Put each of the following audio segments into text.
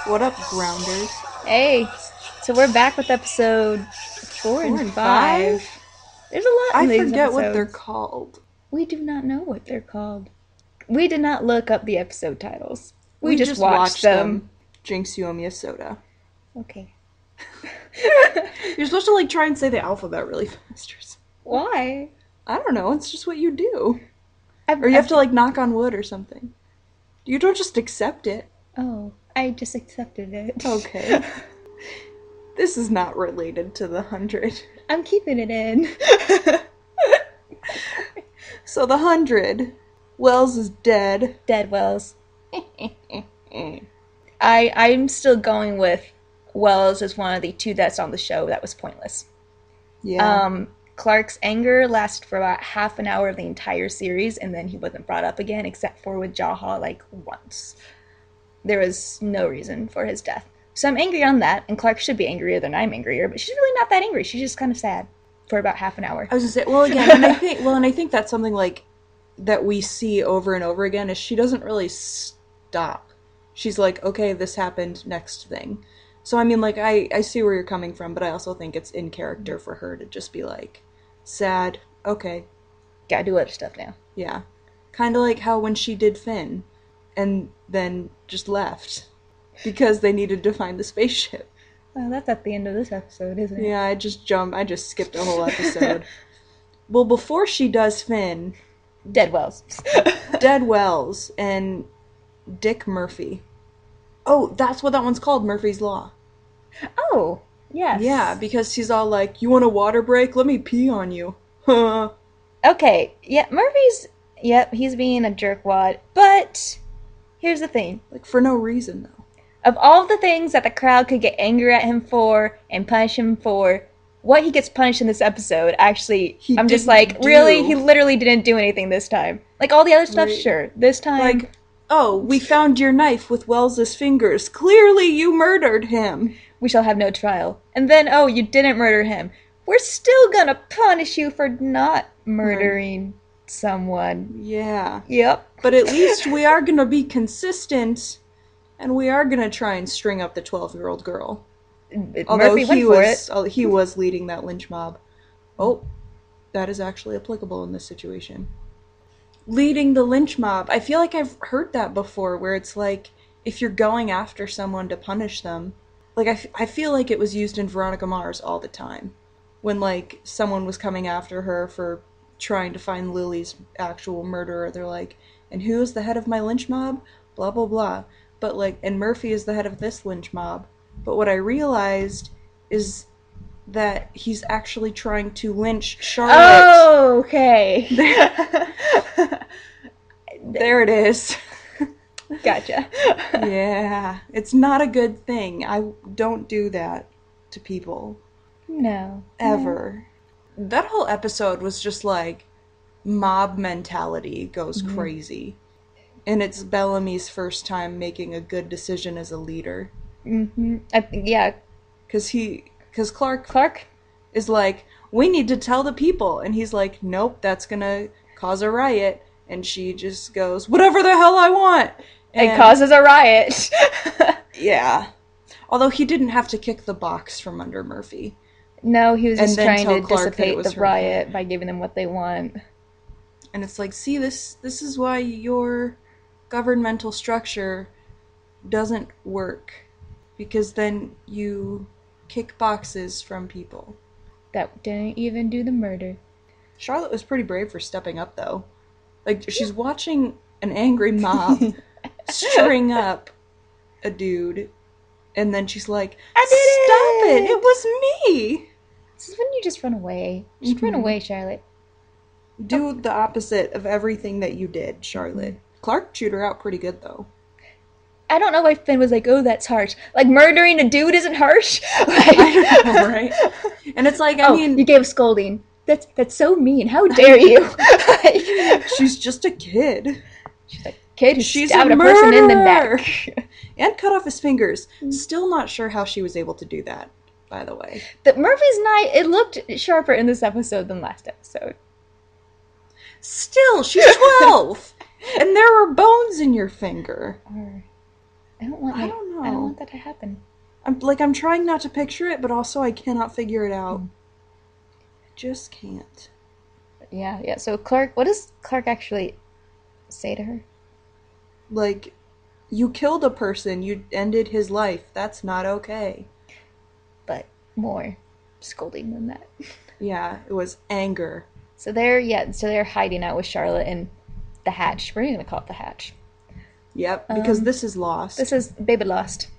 What up, grounders? Hey, so we're back with episode four Four and and five. five? There's a lot in I these forget what they're episodes. called. We do not know what they're called. We did not look up the episode titles. We We just just watched them. Jinx, you owe me a soda. Okay. You're supposed to, try and say the alphabet really fast. Why? I don't know, it's just what you do. I've, Or you have I've- to, knock on wood or something. You don't just accept it. Oh, I just accepted it. Okay. This is not related to the 100. I'm keeping it in. So the 100. Wells is dead. Dead Wells. I'm still going with Wells as one of the two that's on the show that was pointless. Yeah. Clarke's anger lasted for about half an hour of the entire series, and then he wasn't brought up again, except for with Jaha, once. There was no reason for his death. So I'm angry on that, and Clarke should be angrier than I'm angrier, but she's really not that angry. She's just kind of sad for about half an hour. I was gonna say, well, again, and I think that's something that we see over and over again is she doesn't really stop. She's like, okay, this happened, next thing. So I mean, I see where you're coming from, but I also think it's in character for her to just be sad, okay, Gotta do other stuff now. yeah. Kind of like how when she did Finn, and then just left because they needed to find the spaceship. Well, that's at the end of this episode, isn't it? Yeah, I just skipped a whole episode. Well, before she does Finn, Dead Wells. Dead Wells and Dick Murphy. Oh, that's what that one's called, Murphy's Law. Oh, yes. Yeah, because he's all like, you want a water break? Let me pee on you. Huh. Okay, yeah, yep, he's being a jerkwad, but here's the thing. For no reason, though. Of all the things that the crowd could get angry at him for and punish him for, what he gets punished in this episode, actually, I'm just really? He literally didn't do anything this time. All the other stuff, Right. sure. This time... Oh, we found your knife with Wells's fingers. Clearly you murdered him. we shall have no trial. And then, oh, you didn't murder him. We're still gonna punish you for not murdering someone. Yeah. Yep. But at least we are gonna be consistent, and we are gonna try and string up the 12-year-old girl. Although Murphy went for it. he was leading that lynch mob. Oh, that is actually applicable in this situation. Leading the lynch mob. I feel like I've heard that before, where it's if you're going after someone to punish them. I feel like it was used in Veronica Mars all the time. When, someone was coming after her for trying to find Lily's actual murderer. They're like, and who is the head of my lynch mob? Blah, blah, blah. But, and Murphy is the head of this lynch mob. But what I realized is that he's actually trying to lynch Charlotte. Oh, okay. There it is. Gotcha. Yeah. It's not a good thing. I don't do that to people. No. Ever. That whole episode was just mob mentality goes crazy. And it's Bellamy's first time making a good decision as a leader. Mm-hmm. Yeah. Because Clarke Clarke? is we need to tell the people. And he's like, nope, that's gonna cause a riot. And she just goes, whatever the hell I want. And It causes a riot. yeah. Although he didn't have to kick the box from under Murphy. No, he was And just then trying tell to Clarke that it dissipate was the her riot by giving them what they want. And it's see, this is why your governmental structure doesn't work. Because then you kick boxes from people. That didn't even do the murder. Charlotte was pretty brave for stepping up, though. She's watching an angry mob string up a dude, and then she's like, I did Stop it! It was me! This is when you just run away. Just run away, Charlotte. Do the opposite of everything that you did, Charlotte. Clarke chewed her out pretty good, though. I don't know why Finn was like, oh, that's harsh. Murdering a dude isn't harsh? I know, right? And it's I mean... you gave a scolding. That's so mean. How dare you? She's just a kid. She's a kid who She's stabbed a a person in the murderer. neck. And cut off his fingers. Still not sure how she was able to do that, by the way. The Murphy's knife, it looked sharper in this episode than last episode. Still, she's 12! And there are bones in your finger. I don't want I don't know. I don't want that to happen. I'm trying not to picture it, but also I cannot figure it out. I just can't. Yeah. So Clarke, what does Clarke actually say to her? Like, you killed a person, you ended his life. That's not okay. But more scolding than that. Yeah, it was anger. So they're hiding out with Charlotte in the hatch. We're gonna call it the hatch. Yep, because this is lost. This is Baby Lost.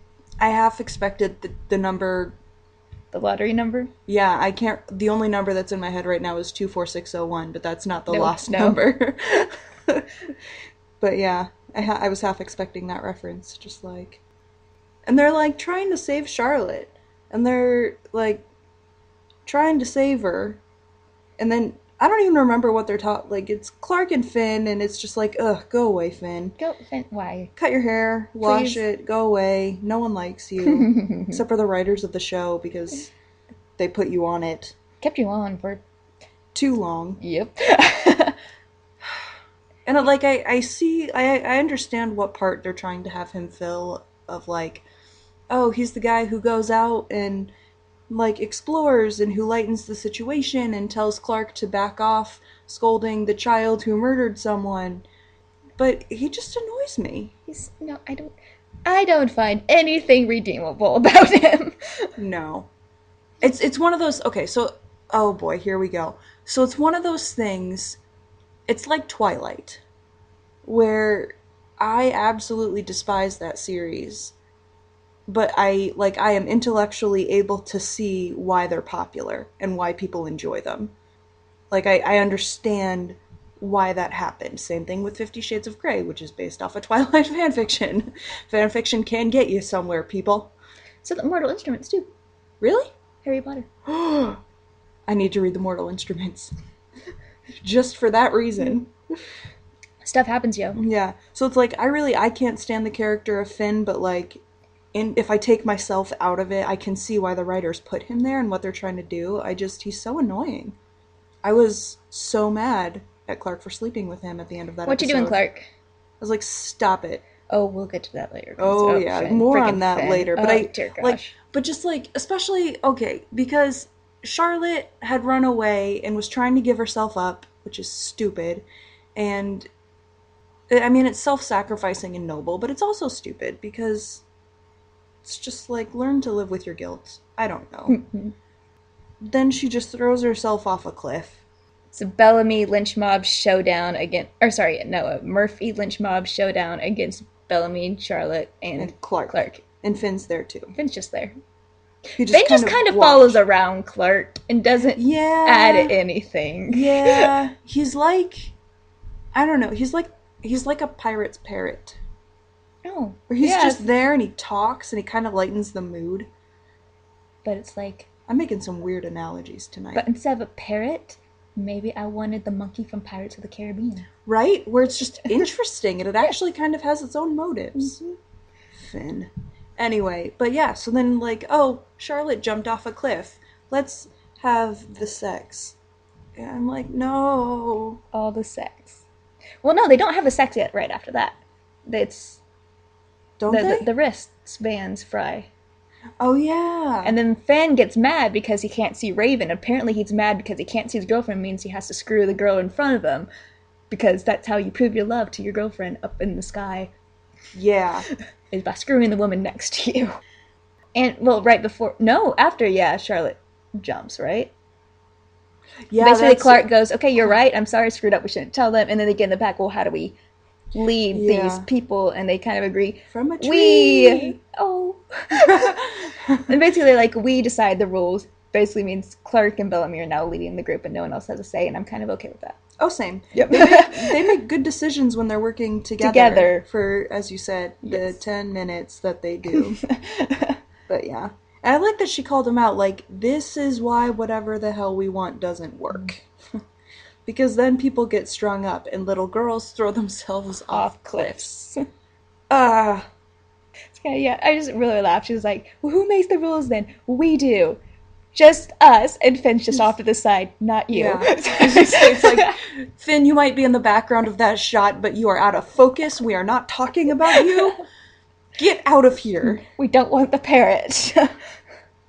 I half expected the number. The lottery number? Yeah, I can't. The only number that's in my head right now is 24601, but that's not the lost number. But yeah, I was half expecting that reference, just like. And they're like trying to save Charlotte, and they're like trying to save her, and then I don't even remember what they're taught. Like, it's Clarke and Finn, and it's just like, ugh, go away, Finn. Go, Finn. Why? Cut your hair, wash it, go away. No one likes you, except for the writers of the show, because they put you on it. Kept you on for too long. Yep. And like I understand what part they're trying to have him fill, of like, oh, he's the guy who goes out and like explores and who lightens the situation and tells Clarke to back off scolding the child who murdered someone. But he just annoys me. I don't find anything redeemable about him. No. It's one of those, okay, so, oh boy, here we go. So it's one of those things, it's like Twilight, where I absolutely despise that series, but I am intellectually able to see why they're popular and why people enjoy them. Like, I understand why that happened. Same thing with 50 Shades of Grey, which is based off of Twilight fanfiction. Fanfiction can get you somewhere, people. So the Mortal Instruments, too. Really? Harry Potter. I need to read the Mortal Instruments. Just for that reason. Stuff happens, yo. Yeah. So it's like, I can't stand the character of Finn, but like, if I take myself out of it, I can see why the writers put him there and what they're trying to do. He's so annoying. I was so mad at Clarke for sleeping with him at the end of that What episode. you doing, Clarke? I was like, stop it. Oh, we'll get to that later. Oh yeah, Finn. more Freaking on that Finn. later. But dear gosh. like, but just like, especially, okay, because Charlotte had run away and was trying to give herself up, which is stupid, and I mean, it's self-sacrificing and noble, but it's also stupid because it's just like, learn to live with your guilt. I don't know. Then she just throws herself off a cliff. It's a Bellamy lynch mob showdown against, a Murphy lynch mob showdown against Bellamy, Charlotte, and Clarke. And Finn's there too. Finn's just there. Finn just kind of follows around Clarke and doesn't add anything. Yeah. He's like, I don't know, he's like a pirate's parrot. Oh. Where he's just there and he talks and he kind of lightens the mood. But it's like, I'm making some weird analogies tonight. But instead of a parrot, maybe I wanted the monkey from Pirates of the Caribbean. Right? Where it's just interesting and it actually kind of has its own motives. Mm-hmm. Finn. Anyway, but yeah, so then like, oh, Charlotte jumped off a cliff. Let's have the sex. And I'm like, no. All the sex. Well, no, they don't have the sex yet right after that. It's... Don't they? The wristbands fry. Oh, yeah. And then Finn gets mad because he can't see Raven. Apparently he's mad because he can't see his girlfriend, means he has to screw the girl in front of him. Because that's how you prove your love to your girlfriend up in the sky. Yeah. Is by screwing the woman next to you. And, well, after, Charlotte jumps, right? Yeah, basically Clarke goes, okay, you're right, I'm sorry I screwed up, we shouldn't tell them. And then they get in the back, well, how do we lead these people? And they kind of agree, from a tree. And basically, like, we decide the rules. Basically means Clarke and Bellamy are now leading the group and no one else has a say, and I'm kind of okay with that. Oh, same. Yep. They make good decisions when they're working together. For, as you said, the 10 minutes that they do. But yeah. And I like that she called him out, like, this is why whatever the hell we want doesn't work. Because then people get strung up and little girls throw themselves off cliffs. I just really laughed. She was like, well, who makes the rules then? We do. Just us. And Finn's just off to the side. Not you. Yeah. It's like, Finn, you might be in the background of that shot, but you are out of focus. We are not talking about you. Get out of here. We don't want the parrot.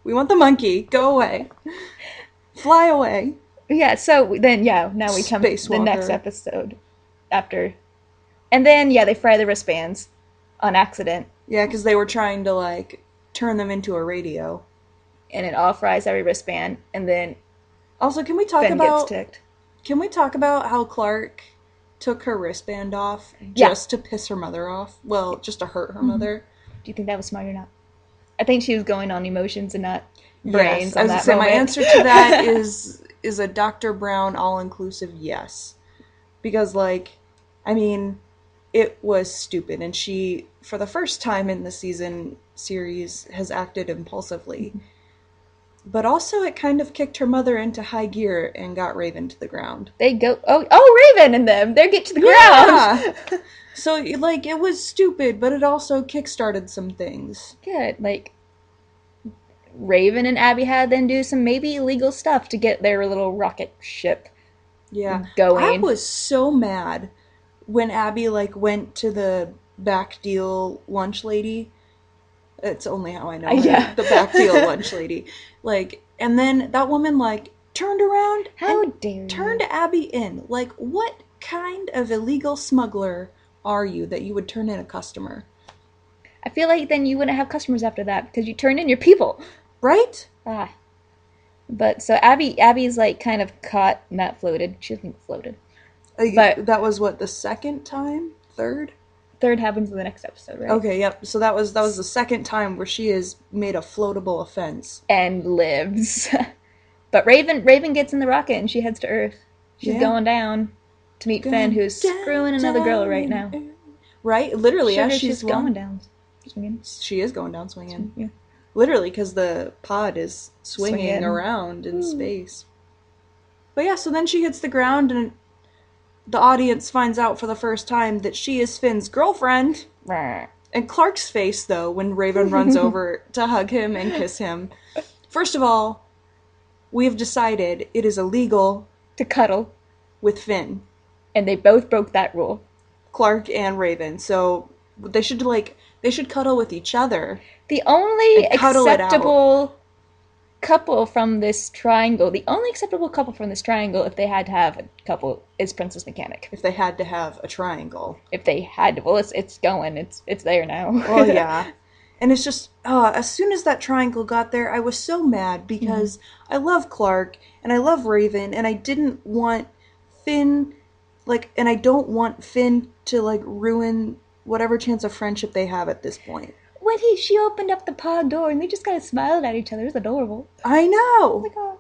We want the monkey. Go away. Fly away. Yeah, so then, now we come to the next Spacewalker. episode after. And then, they fry the wristbands on accident. Yeah, because they were trying to, like, turn them into a radio. And it all fries every wristband. And then Also, can we talk Finn about... gets ticked. Can we talk about how Clarke took her wristband off just to piss her mother off? Well, just to hurt her mother. Do you think that was smart or not? I think she was going on emotions and not brains. Yes, I was going to say, my answer to that is a Dr. Brown all-inclusive yes. Because, like, I mean, it was stupid. And she, for the first time in the series, has acted impulsively. But also it kind of kicked her mother into high gear and got Raven to the ground. They go, Raven and them, they get to the ground. So, like, it was stupid, but it also kickstarted some things. Good, like, Raven and Abby had then do some maybe illegal stuff to get their little rocket ship going. I was so mad when Abby, like, went to the back deal lunch lady. It's only how I know her. Yeah. The back deal lunch lady. Like, and then that woman, like, turned around and turned Abby in. Like, what kind of illegal smuggler are you that you would turn in a customer? I feel like then you wouldn't have customers after that because you turned in your people. Right? But so Abby's like kind of caught, not floated. She doesn't get floated. But that was what, the second time? Third? Third happens in the next episode, right? Okay, yep. So that was the second time where she has made a floatable offense. And lives. But Raven gets in the rocket and she heads to Earth. She's going down to meet Finn, who's screwing another girl right now. Right? Literally, as she's going down swinging. She is going down swinging. Yeah. Literally, because the pod is swinging around in space. But yeah, so then she hits the ground and the audience finds out for the first time that she is Finn's girlfriend. And Clarke's face, though, when Raven runs over to hug him and kiss him. First of all, we have decided it is illegal to cuddle with Finn. And they both broke that rule. Clarke and Raven. So they should cuddle with each other. The only acceptable couple from this triangle, if they had to have a couple, is Princess Mechanic. If they had to have a triangle. If they had to, well, it's going. It's there now. Well, yeah. And it's just, as soon as that triangle got there, I was so mad because I love Clarke and I love Raven and I didn't want Finn, and I don't want Finn to, ruin whatever chance of friendship they have at this point. When she opened up the pod door and they just kind of smiled at each other. It was adorable. I know! Oh my god.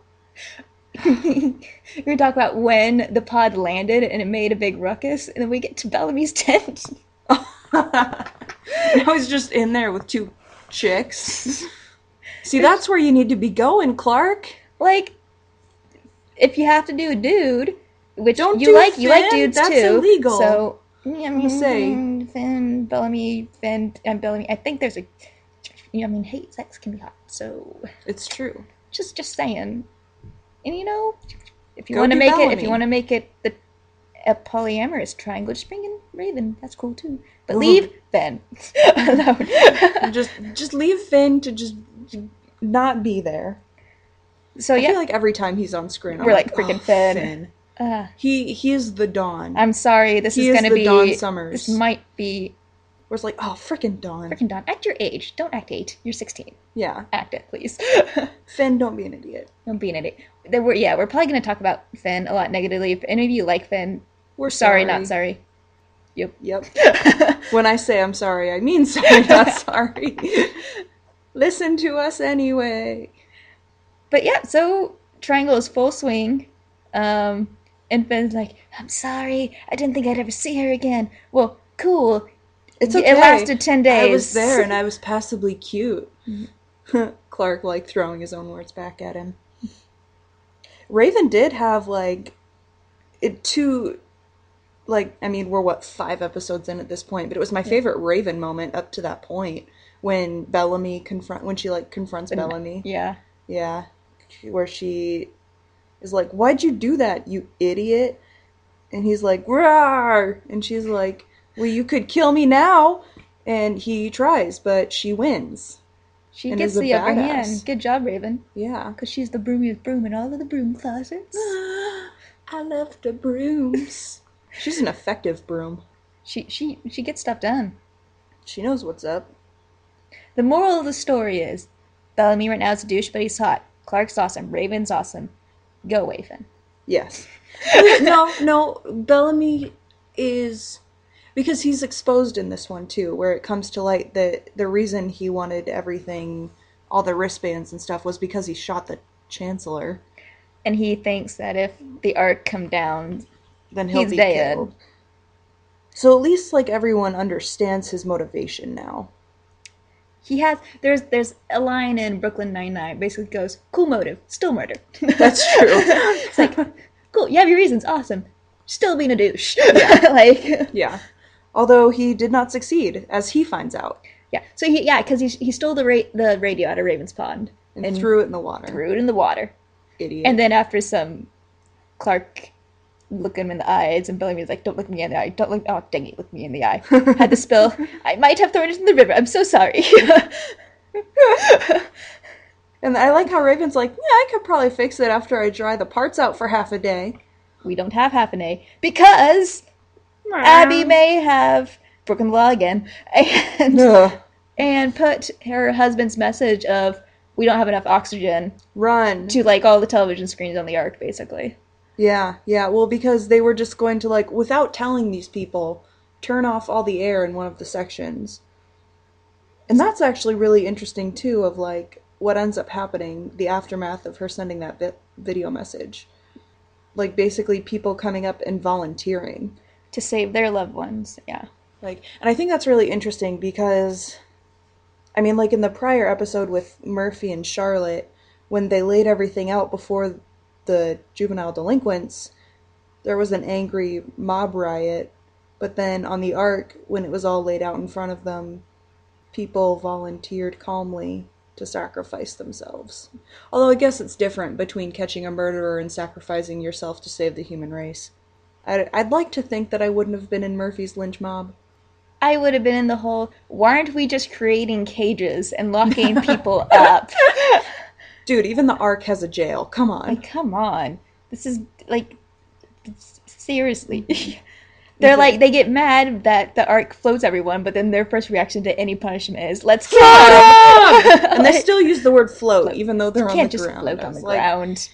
We're going to talk about when the pod landed and it made a big ruckus, and then we get to Bellamy's tent. I was just in there with two chicks. See, that's where you need to be going, Clarke. If you have to do a dude, which don't you like dudes that's too. That's illegal. So, Finn, Bellamy, and Bellamy. I think there's hey, sex can be hot. So it's true. Just saying. And if you want to make it a polyamorous triangle, just bring in Raven. That's cool too. But leave Finn alone. just leave Finn to just not be there. So I feel like every time he's on screen, we're like freaking Finn. He is the Dawn. I'm sorry, this is gonna be Dawn Summers. This might be. Where it's like, freaking Dawn. Freaking Dawn. Act your age. Don't act 8. You're 16. Yeah. Act it, please. Finn, don't be an idiot. Don't be an idiot. We're probably gonna talk about Finn a lot negatively. If any of you like Finn, we're sorry, not sorry. Yep. When I say I'm sorry, I mean sorry, not sorry. Listen to us anyway. But yeah, so Triangle is full swing. And Finn's like, I'm sorry, I didn't think I'd ever see her again. Well, cool. It's okay. It lasted 10 days. I was there and I was passably cute. Clarke, throwing his own words back at him. Raven did have, we're 5 episodes in at this point, but it was my favorite Raven moment up to that point when she confronts Bellamy. Yeah. Yeah. Where she is like, why'd you do that, you idiot? And he's like, rawr! And she's like, well, you could kill me now. And he tries, but she wins. She And gets is a the upper badass. hand. Good job, Raven. Yeah. Because she's the broomiest broom in all of the broom closets. I love the brooms. She's an effective broom. She gets stuff done. She knows what's up. The moral of the story is, Bellamy right now is a douche, but he's hot. Clarke's awesome. Raven's awesome. Go away, Finn. Yes. No. Bellamy is... Because he's exposed in this one, too, where it comes to light that the reason he wanted everything, all the wristbands and stuff, was because he shot the Chancellor. And he thinks that if the Ark come down, Then he'll he's be dead. killed. So at least, like, everyone understands his motivation now. He has... There's a line in Brooklyn Nine-Nine basically goes, cool motive, still murder. That's true. It's like, cool, you have your reasons, awesome. Still being a douche. Yeah. Yeah. Although he did not succeed, as he finds out. Yeah. So because he stole the radio out of Raven's Pond And threw it in the water. Threw it in the water. Idiot. And then after some, Clarke looked him in the eyes, and Bellamy's like, "Don't look me in the eye. Don't look. Oh, dang it, look me in the eye." Had to spill. I might have thrown it in the river. I'm so sorry. And I like how Raven's like, yeah, I could probably fix it after I dry the parts out for half a day. We don't have half an A because Abby may have broken the law again and put her husband's message of we don't have enough oxygen Run. to like all the television screens on the Ark, basically. Yeah. Well, because they were just going to, like, without telling these people, turn off all the air in one of the sections. And that's actually really interesting, too, of, like, what ends up happening, the aftermath of her sending that video message. Like, basically people coming up and volunteering. To save their loved ones, yeah. Like, and I think that's really interesting because, I mean, like in the prior episode with Murphy and Charlotte, when they laid everything out before the juvenile delinquents, there was an angry mob riot. But then on the Ark, when it was all laid out in front of them, people volunteered calmly to sacrifice themselves. Although I guess it's different between catching a murderer and sacrificing yourself to save the human race. I'd like to think that I wouldn't have been in Murphy's lynch mob. I would have been in the whole, why aren't we just creating cages and locking people up? Dude, even the Ark has a jail. Come on. Like, come on. This is, like, seriously. They're like, they get mad that the Ark floats everyone, but then their first reaction to any punishment is, let's kill them! And they still use the word float, even though they're on the ground. You can't just float on the ground.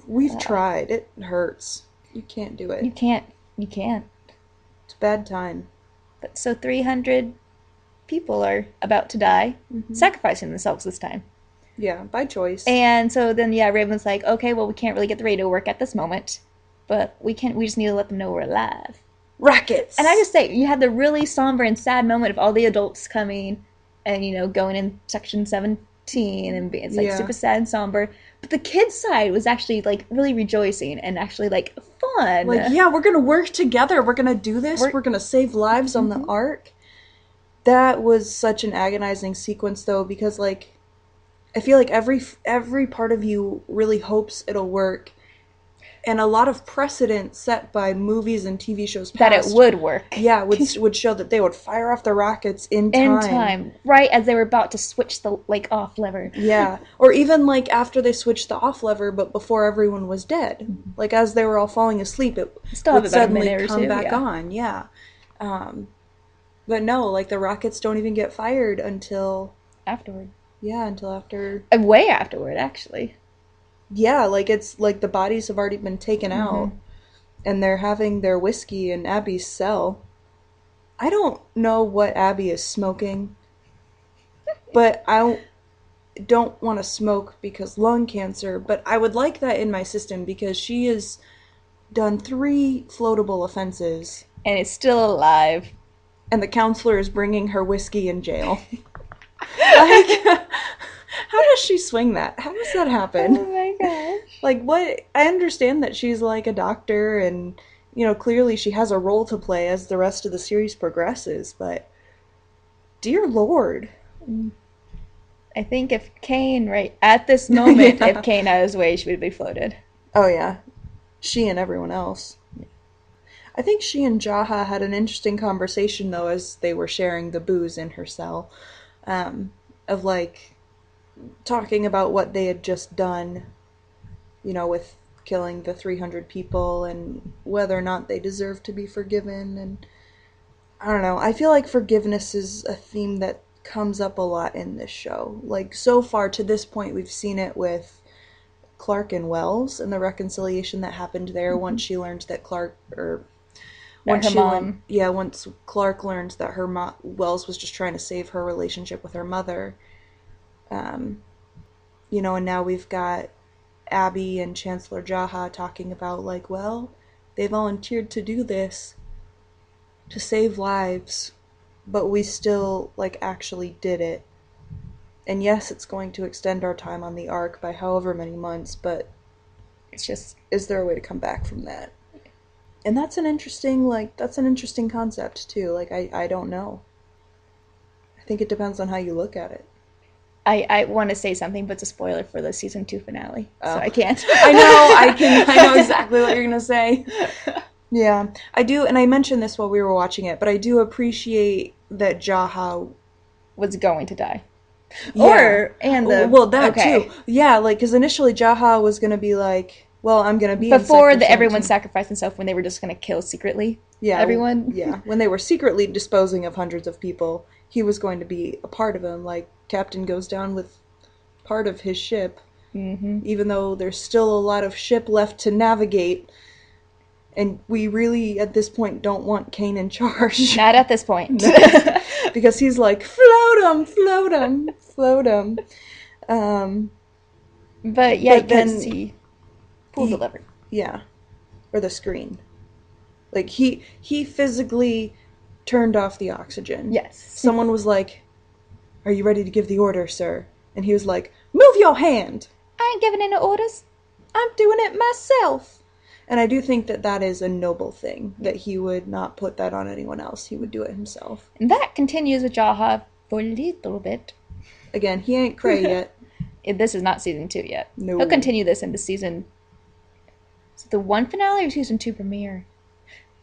We've tried. It hurts. You can't do it. You can't. It's a bad time. But so 300 people are about to die, sacrificing themselves this time. Yeah, by choice. And so then, Raven's like, okay, well, we can't really get the radio to work at this moment, but we just need to let them know we're alive. Rockets! And I just say, you had the really somber and sad moment of all the adults coming and, going in section 17, and it's, like, super sad and somber. But the kids' side was actually, like, really rejoicing and actually, like, fun. Like, yeah, we're gonna work together. We're gonna do this. We're gonna save lives on the Ark. That was such an agonizing sequence, though, because, like, I feel like every part of you really hopes it'll work. And a lot of precedent set by movies and TV shows past, that it would work. Yeah, would show that they would fire off the rockets in time. Right as they were about to switch the, like, off lever. Yeah, or even, like, after they switched the off lever, but before everyone was dead. Like, as they were all falling asleep, it would suddenly come back on. Yeah. But no, like, the rockets don't even get fired until... afterward. Yeah, until after... way afterward, actually. Yeah, like, it's like the bodies have already been taken out, and they're having their whiskey in Abby's cell. I don't know what Abby is smoking, but I don't want to smoke because lung cancer, but I would like that in my system because she has done 3 floatable offenses. And is still alive. And the counselor is bringing her whiskey in jail. Like... How does she swing that? How does that happen? Oh my gosh. Like, what? I understand that she's, like, a doctor and, clearly she has a role to play as the rest of the series progresses, but dear Lord. I think if Kane, right at this moment, if Kane had his way, she would be floated. Oh, yeah. She and everyone else. I think she and Jaha had an interesting conversation, though, as they were sharing the booze in her cell, of, like, talking about what they had just done, with killing the 300 people and whether or not they deserve to be forgiven. And I don't know. I feel like forgiveness is a theme that comes up a lot in this show. Like, so far to this point, we've seen it with Clarke and Wells and the reconciliation that happened there once she learned that once Clarke learned that Wells was just trying to save her relationship with her mother. And now we've got Abby and Chancellor Jaha talking about, like, well, they volunteered to do this to save lives, but we still, like, actually did it. And yes, it's going to extend our time on the Ark by however many months, but It's just, is there a way to come back from that? And that's an interesting concept, too. Like, I don't know. I think it depends on how you look at it. I want to say something, but it's a spoiler for the season 2 finale, so I can't. I know exactly what you're gonna say. Yeah, I do, and I mentioned this while we were watching it, but I do appreciate that Jaha was going to die. Yeah. That okay. too. Yeah, like, because initially Jaha was gonna be like, well, I'm gonna be before in everyone sacrificed themselves when they were just gonna kill secretly. Yeah, everyone. Yeah, when they were secretly disposing of hundreds of people, he was going to be a part of them. Like, Captain goes down with part of his ship, even though there's still a lot of ship left to navigate. And we really, at this point, don't want Kane in charge. Not at this point. Because he's like, float him, float him, float him. But yeah, because he pulled the lever. Yeah. Or the screen. Like, he physically turned off the oxygen. Yes. Someone was like, are you ready to give the order, sir? And he was like, move your hand! I ain't giving any orders. I'm doing it myself! And I do think that that is a noble thing, that he would not put that on anyone else. He would do it himself. And that continues with Jaha for a little bit. Again, he ain't cray yet. This is not season 2 yet. No. He'll continue this into season... Is it the 1 finale or season 2 premiere?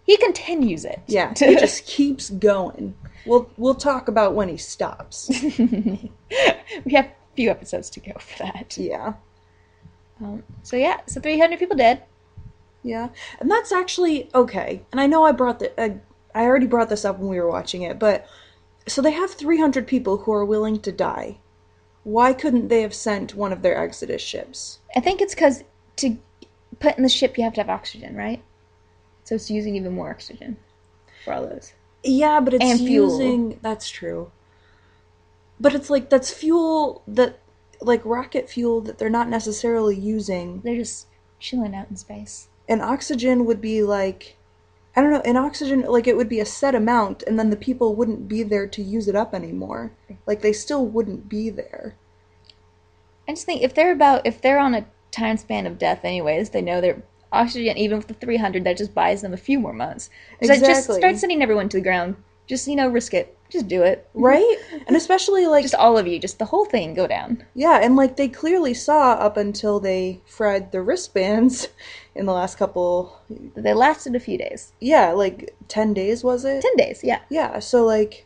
He continues it. Yeah, he just keeps going. We'll talk about when he stops. We have a few episodes to go for that. Yeah. So 300 people dead. Yeah, and that's actually okay. And I know I already brought this up when we were watching it, but so they have 300 people who are willing to die. Why couldn't they have sent one of their Exodus ships? I think it's because to put in the ship you have to have oxygen, right? So it's using even more oxygen for all those. Yeah, but it's and using... That's true. But it's like, that's fuel that, like, rocket fuel that they're not necessarily using. They're just chilling out in space. And oxygen would be like, I don't know, in oxygen, like, it would be a set amount, and then the people wouldn't be there to use it up anymore. Like, they still wouldn't be there. I just think if they're on a time span of death anyways, they know their oxygen, even with the 300, that just buys them a few more months. Exactly. Just start sending everyone to the ground. Just, risk it. Just do it. Right? And especially, like... just all of you. Just the whole thing go down. Yeah, and, like, they clearly saw up until they fried the wristbands in the last couple... They lasted a few days. Yeah, like, 10 days, was it? 10 days, yeah. Yeah, so, like...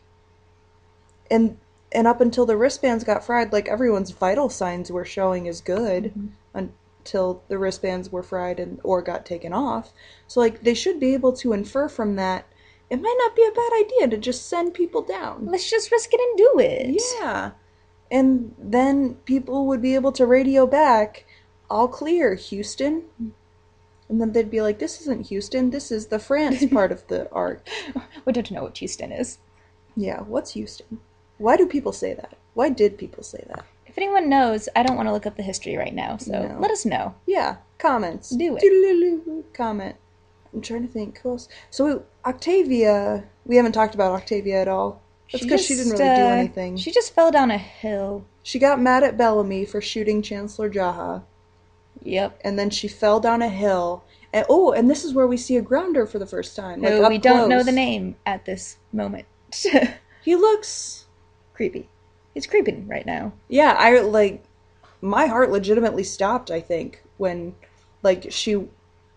And up until the wristbands got fried, like, everyone's vital signs were showing as good until the wristbands were fried or got taken off. So, like, they should be able to infer from that it might not be a bad idea to just send people down. Let's just risk it and do it. Yeah. And then people would be able to radio back, all clear, Houston. And then they'd be like, this isn't Houston, this is the France part of the Ark. We don't know what Houston is. Yeah, what's Houston? Why do people say that? Why did people say that? If anyone knows, I don't want to look up the history right now, so let us know. Yeah, comments. Do it. Comment. I'm trying to think. Cool. So Octavia, we haven't talked about Octavia at all. That's because she didn't really do anything. She just fell down a hill. She got mad at Bellamy for shooting Chancellor Jaha. Yep. And then she fell down a hill. And this is where we see a grounder for the first time. No, we don't know the name at this moment. He looks... creepy. He's creeping right now. Yeah, my heart legitimately stopped, I think, when, like, she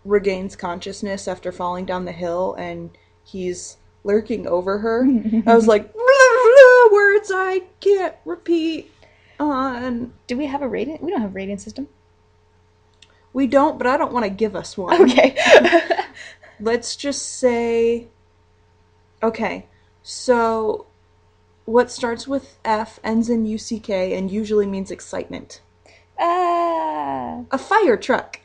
regains consciousness after falling down the hill and he's lurking over her. I was like, words I can't repeat on. Do we have a rating? We don't have a rating system. We don't, but I don't want to give us one. Okay. Let's just say... Okay, so what starts with F, ends in UCK, and usually means excitement. A fire truck.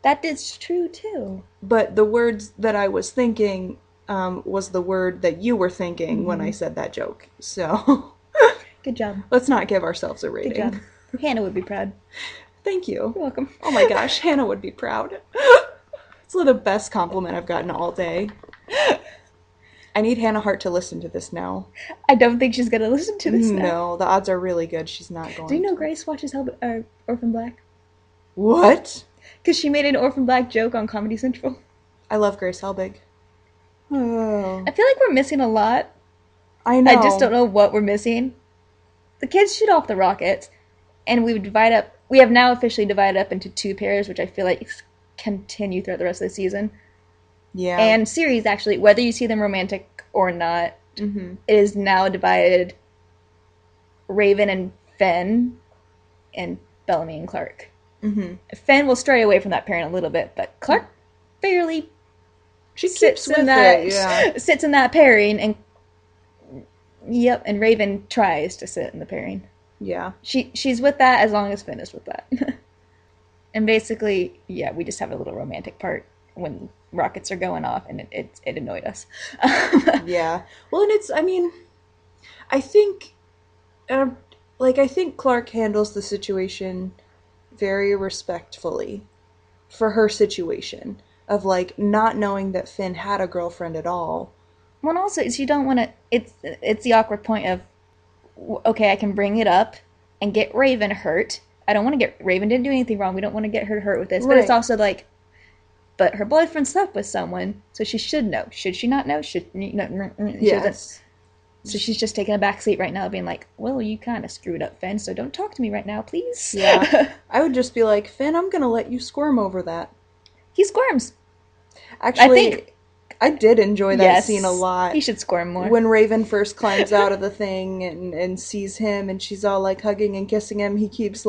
That is true, too. But the words that I was thinking was the word that you were thinking when I said that joke. So... Good job. Let's not give ourselves a rating. Good job. Hannah would be proud. Thank you. You're welcome. Oh my gosh, Hannah would be proud. It's the best compliment I've gotten all day. I need Hannah Hart to listen to this now. I don't think she's going to listen to this now. No, the odds are really good she's not going Do you know to. Grace watches Orphan Black? What? Because she made an Orphan Black joke on Comedy Central. I love Grace Helbig. Oh. I feel like we're missing a lot. I know. I just don't know what we're missing. The kids shoot off the rockets, and we have now officially divided up into 2 pairs, which I feel like continue throughout the rest of the season. Yeah. And series, actually, whether you see them romantic or not, it is now divided Raven and Finn, and Bellamy and Clarke. Finn will stray away from that pairing a little bit, but Clarke fairly sits in that pairing, and and Raven tries to sit in the pairing. Yeah. She's with that as long as Finn is with that. And basically, we just have a little romantic part when rockets are going off, and it annoyed us. Yeah. Well, and I think, I think Clarke handles the situation very respectfully for her situation of, not knowing that Finn had a girlfriend at all. Well, also, you don't want to... It's the awkward point of, okay, I can bring it up and get Raven hurt. I don't want to get... Raven didn't do anything wrong. We don't want to get her hurt with this. Right. But it's also but her boyfriend slept with someone, so she should know. Should she not know? Yes. So she's just taking a back seat right now, being like, well, you kind of screwed up, Finn, so don't talk to me right now, please. Yeah. I would just be like, Finn, I'm going to let you squirm over that. He squirms. Actually, I did enjoy that scene a lot. He should squirm more. When Raven first climbs out of the thing and sees him, and she's all, hugging and kissing him, he does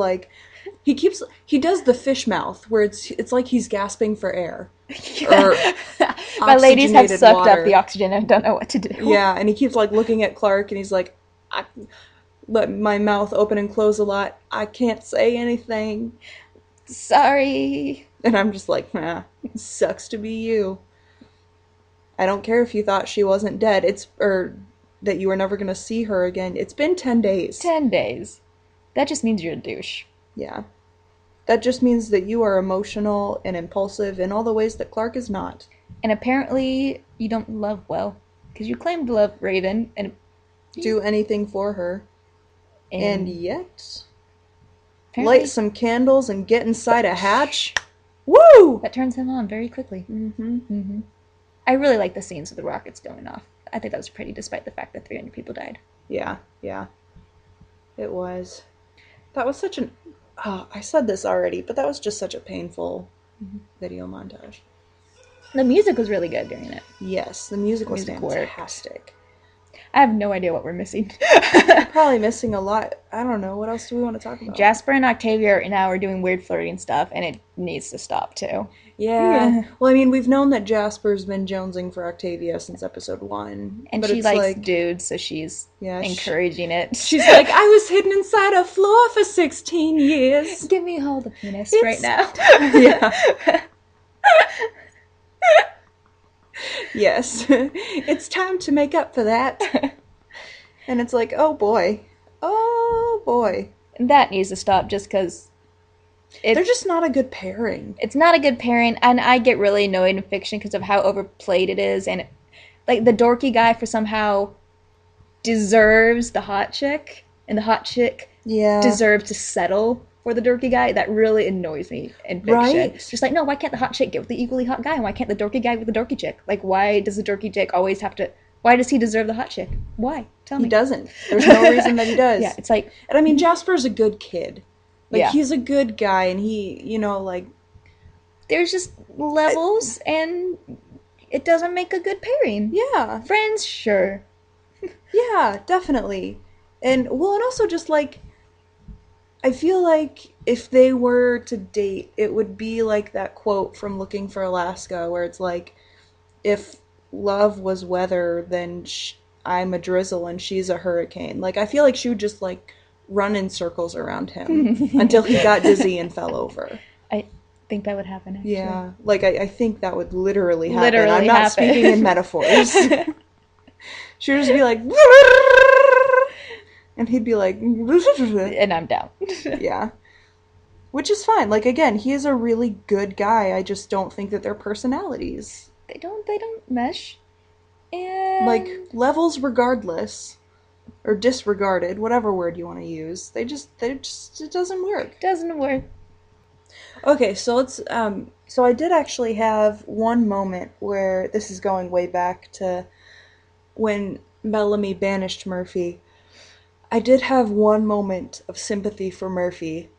the fish mouth, where it's like he's gasping for air. Or my ladies have sucked up the oxygen and don't know what to do. Yeah, and he keeps, looking at Clarke, and he's like, I let my mouth open and close a lot. I can't say anything. Sorry. And I'm just like, it sucks to be you. I don't care if you thought she wasn't dead, or that you were never going to see her again. It's been 10 days. 10 days. That just means you're a douche. Yeah. That just means that you are emotional and impulsive in all the ways that Clarke is not. And apparently you don't love well. Because you claim to love Raven and do anything for her. And yet, apparently, light some candles and get inside a hatch. Woo! That turns him on very quickly. I really like the scenes of the rockets going off. I think that was pretty, despite the fact that 300 people died. Yeah. It was. That was such an... I said this already, but that was just such a painful video montage. The music was really good during it. Yes, the music was fantastic. I have no idea what we're missing. We're probably missing a lot. I don't know. What else do we want to talk about? Jasper and Octavia now are doing weird flirting stuff, and it needs to stop, too. Yeah. Well, we've known that Jasper's been jonesing for Octavia since episode 1. And she likes dudes, so she's encouraging it. She's like, I was hidden inside a floor for 16 years. Give me all the penis right now. Yeah. Yes. It's time to make up for that. And it's like, oh boy. That needs to stop just because... They're just not a good pairing. It's not a good pairing, and I get really annoyed in fiction because of how overplayed it is, and the dorky guy for somehow deserves the hot chick, and the hot chick deserves to settle for the dorky guy. That really annoys me in fiction. Right? Just no, why can't the hot chick get with the equally hot guy, and why can't the dorky guy with the dorky chick? Why does the dorky chick always have to... Why does he deserve the hot chick? Why? Tell me. He doesn't. There's no reason that he does. Yeah, it's like... And Jasper's a good kid. He's a good guy, and he, There's just levels, and it doesn't make a good pairing. Yeah. Friends, sure. Yeah, definitely. And also just like I feel like if they were to date, it would be like that quote from Looking for Alaska where it's like, if love was weather, then I'm a drizzle and she's a hurricane. Like, I feel like she would just like run in circles around him until he got dizzy and fell over. I think that would happen, actually. Yeah, like I think that would literally happen. Literally I'm not happen. speaking in metaphors. She would just be like, and he'd be like, And I'm down. yeah. Which is fine. Like, again, he is a really good guy. I just don't think that their personalities, They don't mesh. And like, levels regardless, or disregarded, whatever word you want to use, it doesn't work. doesn't work. Okay, so so I did actually have one moment where, this is going way back to when Bellamy banished Murphy. I did have one moment of sympathy for Murphy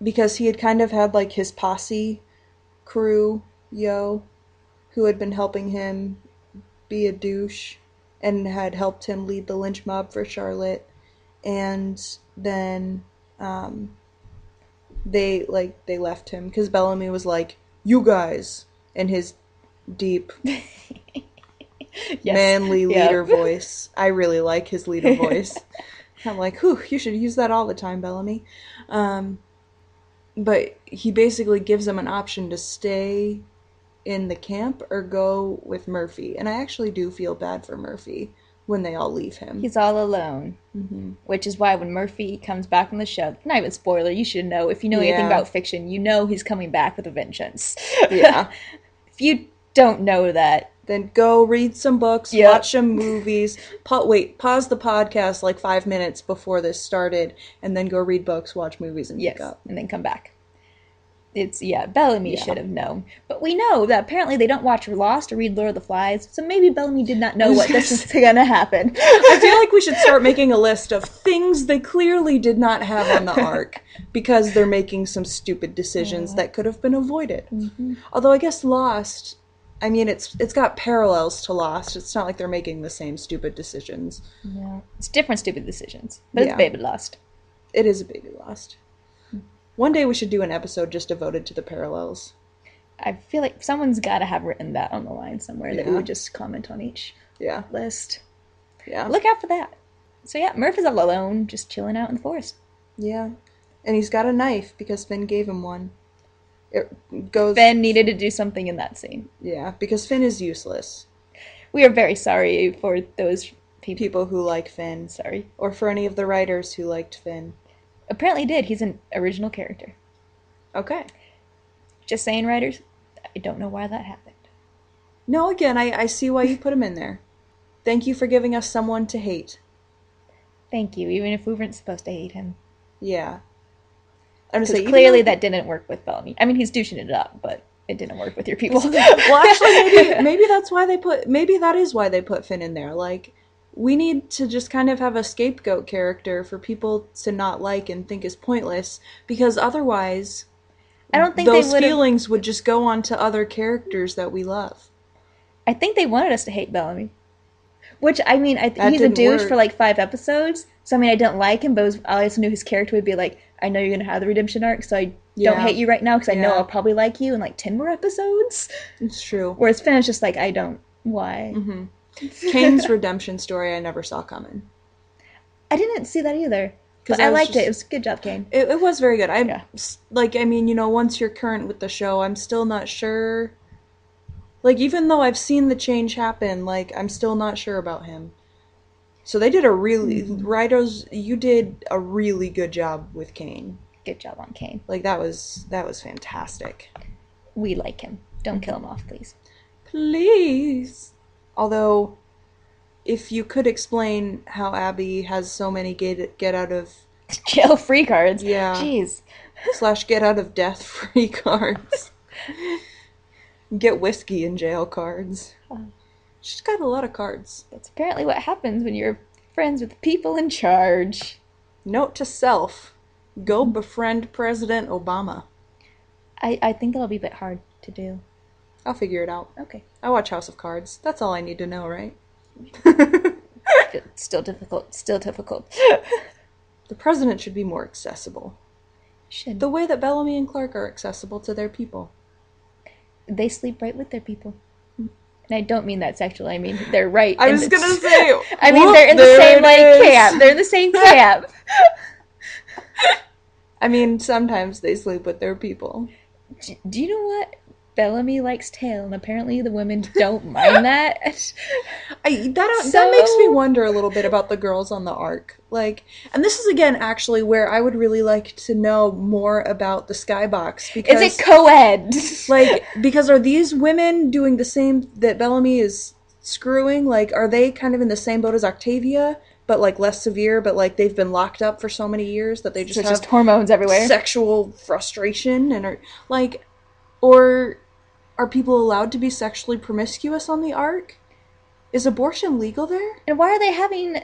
because he had kind of had like his posse crew, who had been helping him be a douche and had helped him lead the lynch mob for Charlotte. And then they left him because Bellamy was like, "You guys," in his deep Yes. manly Yeah. leader voice. I really like his leader voice. I'm like, whew, you should use that all the time, Bellamy. But he basically gives them an option to stay in the camp or go with Murphy. And I actually do feel bad for Murphy when they all leave him. He's all alone. Mm-hmm. Which is why when Murphy comes back on the show, not even spoiler, you should know. If you know anything about fiction, you know he's coming back with a vengeance. Yeah. If you don't know that, then go read some books, watch some movies. Pause the podcast like 5 minutes before this started, and then go read books, watch movies, and pick up. And then come back. Bellamy should have known. But we know that apparently they don't watch Lost or read Lord of the Flies, so maybe Bellamy did not know what this is going to happen. I feel like we should start making a list of things they clearly did not have on the arc because they're making some stupid decisions that could have been avoided. Mm-hmm. Although I guess Lost, I mean, it's got parallels to Lost. It's not like they're making the same stupid decisions. No. It's different stupid decisions, but it's Baby Lost. It is a Baby Lost. One day we should do an episode just devoted to the parallels. I feel like someone's got to have written that on the line somewhere that we would just comment on each list. Yeah. Look out for that. So Murphy's all alone, just chilling out in the forest. Yeah. And he's got a knife because Finn gave him one. Finn needed to do something in that scene. Yeah, because Finn is useless. We are very sorry for those people who like Finn. Sorry. Or for any of the writers who liked Finn. Apparently did. He's an original character. Okay. Just saying, writers, I don't know why that happened. No, again, I see why you put him in there. Thank you for giving us someone to hate. Thank you, even if we weren't supposed to hate him. Yeah. Because clearly that didn't work with Bellamy. I mean, he's douching it up, but it didn't work with your people. Well, actually, maybe that's why maybe that is why they put Finn in there. Like, we need to just kind of have a scapegoat character for people to not like and think is pointless, because otherwise I don't think those feelings would just go on to other characters that we love. I think they wanted us to hate Bellamy. Which, I mean, he's a douche for like 5 episodes, so I mean, I don't like him, but I also knew his character would be like, I know you're going to have the redemption arc, so I don't hate you right now, because I know I'll probably like you in like 10 more episodes. It's true. Whereas Finn is just like, I don't. Why? Mm-hmm. Kane's redemption story I never saw coming. I didn't see that either. But I liked it. It was a good job, Kane. It was very good. Once you're current with the show, I'm still not sure. Like, even though I've seen the change happen, like, I'm still not sure about him. So they did writers, you did a really good job with Kane. Good job on Kane. Like, that was fantastic. We like him. Don't kill him off, please. Please. Although, if you could explain how Abby has so many get out of jail free cards. Yeah. Jeez. / get out of death free cards. Get whiskey in jail cards. She's got a lot of cards. That's apparently what happens when you're friends with people in charge. Note to self. Go befriend President Obama. I think it'll be a bit hard to do. I'll figure it out. Okay. I watch House of Cards. That's all I need to know, right? It's still difficult. Still difficult. The president should be more accessible. Should. The way that Bellamy and Clarke are accessible to their people. They sleep right with their people. And I don't mean that sexually. I mean they're right. I was gonna say. I mean they're in the same camp. They're in the same camp. I mean, sometimes they sleep with their people. Do you know what? Bellamy likes tail, and apparently the women don't mind that. That makes me wonder a little bit about the girls on the Ark. Like, and this is again actually where I would really like to know more about the Skybox, because is it co-ed? Like, because are these women doing the same that Bellamy is screwing? Like, are they kind of in the same boat as Octavia, but like less severe? But like they've been locked up for so many years that they just have just hormones everywhere, sexual frustration, and are like, or are people allowed to be sexually promiscuous on the Ark? Is abortion legal there? And why are they having...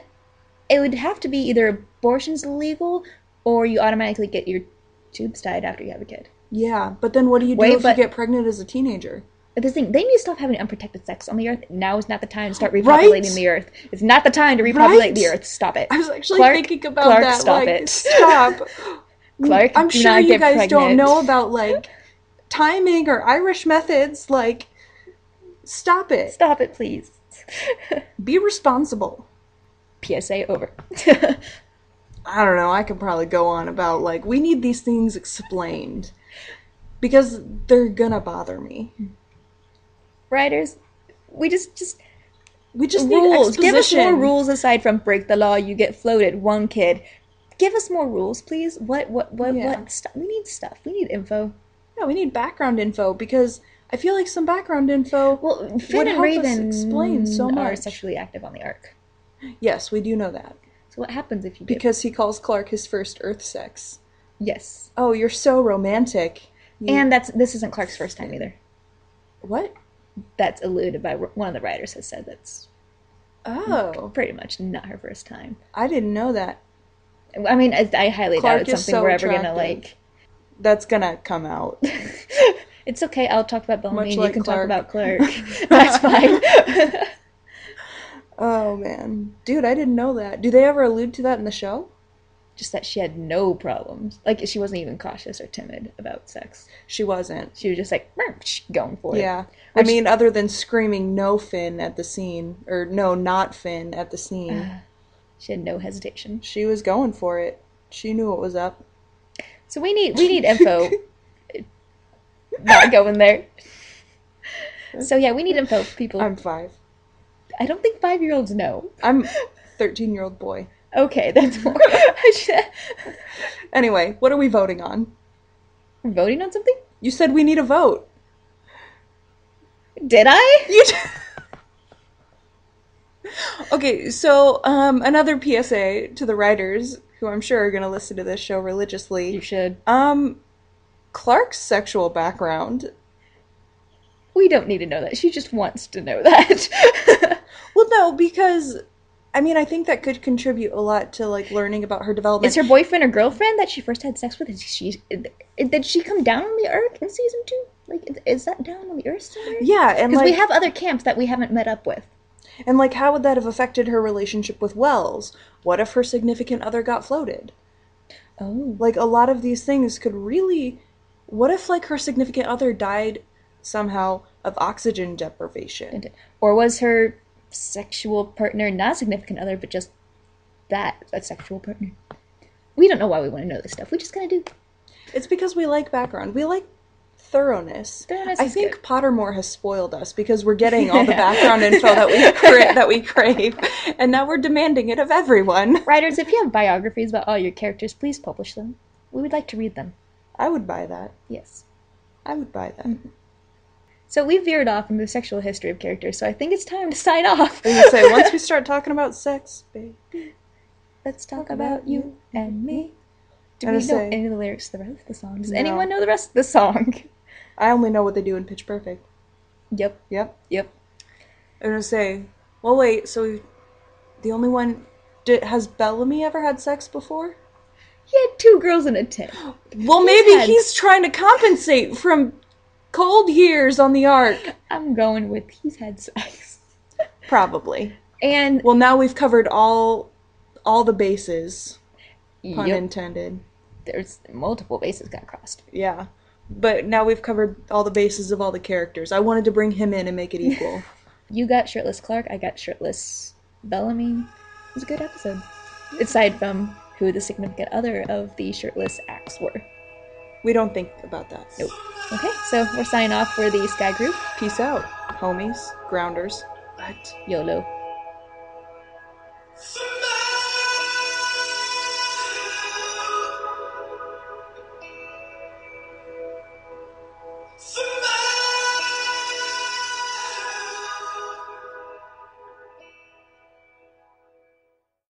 It would have to be either abortion's illegal, or you automatically get your tubes tied after you have a kid. Yeah, but then what do you do if you get pregnant as a teenager? But the thing, they need to stop having unprotected sex on the Earth. Now is not the time to start repopulating the Earth. It's not the time to repopulate the Earth. Stop it. I was actually thinking about Clarke, that. Stop like, it. Stop. Clarke, I'm do sure not you get guys pregnant. don't know about, like, timing or Irish methods. Like, stop it. Stop it, please. Be responsible. PSA over. I don't know. I could probably go on about, like, we need these things explained. Because they're gonna bother me. Writers, we just need rules. exposition. Give us more rules aside from break the law, you get floated, one kid. Give us more rules, please. What? We need stuff. We need info. Yeah, we need background info, because I feel like some background info Finn and Raven explain so much. are sexually active on the Ark. Yes, we do know that. So what happens if you Because he calls Clarke his first Earth sex. Yes. Oh, you're so romantic. And this isn't Clarke's first time either. What? That's alluded by one of the writers has said that's pretty much not her first time. I didn't know that. I mean, I highly doubt it's something we're ever attractive. Gonna like. That's gonna come out. It's okay. I'll talk about Bellamy and like you can Clarke. talk about Clarke. That's fine. Oh man, dude, I didn't know that. Do they ever allude to that in the show? Just that she had no problems. Like, she wasn't even cautious or timid about sex. She wasn't. She was just like, going for it. Yeah. I mean, other than screaming no Finn at the scene, or no, not Finn at the scene. She had no hesitation. She was going for it. She knew what was up. So we need info. Not going there. So yeah, we need info, people. I'm 5. I don't think 5-year-olds know. I'm 13-year-old boy. Okay, that's more. Anyway, what are we voting on? We're voting on something? You said we need a vote. Did I? Okay, so another PSA to the writers, who I'm sure are going to listen to this show religiously. You should. Clarke's sexual background. We don't need to know that. She just wants to know that. Well, no, because I mean, I think that could contribute a lot to, like, learning about her development. Is her boyfriend or girlfriend that she first had sex with, did she come down on the Ark in season 2? Like, is that down on the Earth somewhere? Yeah, and because like, we have other camps that we haven't met up with. And, like, how would that have affected her relationship with Wells? What if her significant other got floated? Oh. Like, a lot of these things could really... What if, like, her significant other died somehow of oxygen deprivation? Or was her sexual partner not a significant other, but just a sexual partner? We don't know why we want to know this stuff. We just kind of do. It's because we like background. We like thoroughness. I think good. Pottermore has spoiled us because we're getting all the background info that we crave, and now we're demanding it of everyone. Writers, if you have biographies about all your characters, please publish them. We would like to read them. I would buy that. Yes. I would buy that. Mm-hmm. So we veered off into the sexual history of characters, so I think it's time to sign off. I was gonna say, once we start talking about sex, baby, let's talk about you and me. Do we know any of the lyrics to the rest of the song? Does anyone know the rest of the song? I only know what they do in Pitch Perfect. Yep. I'm gonna say, well, wait, so the only one... has Bellamy ever had sex before? He had 2 girls in a tent. Well, maybe he's trying to compensate from cold years on the Ark. I'm going with he's had sex. Probably. And well, now we've covered all the bases. Pun intended. There's multiple bases got crossed. Yeah. But now we've covered all the bases of all the characters. I wanted to bring him in and make it equal. You got shirtless Clarke, I got shirtless Bellamy. It was a good episode. Aside from who the significant other of the shirtless acts were. We don't think about that. Nope. Okay, so we're signing off for the Sky Group. Peace out, homies, grounders. What? YOLO.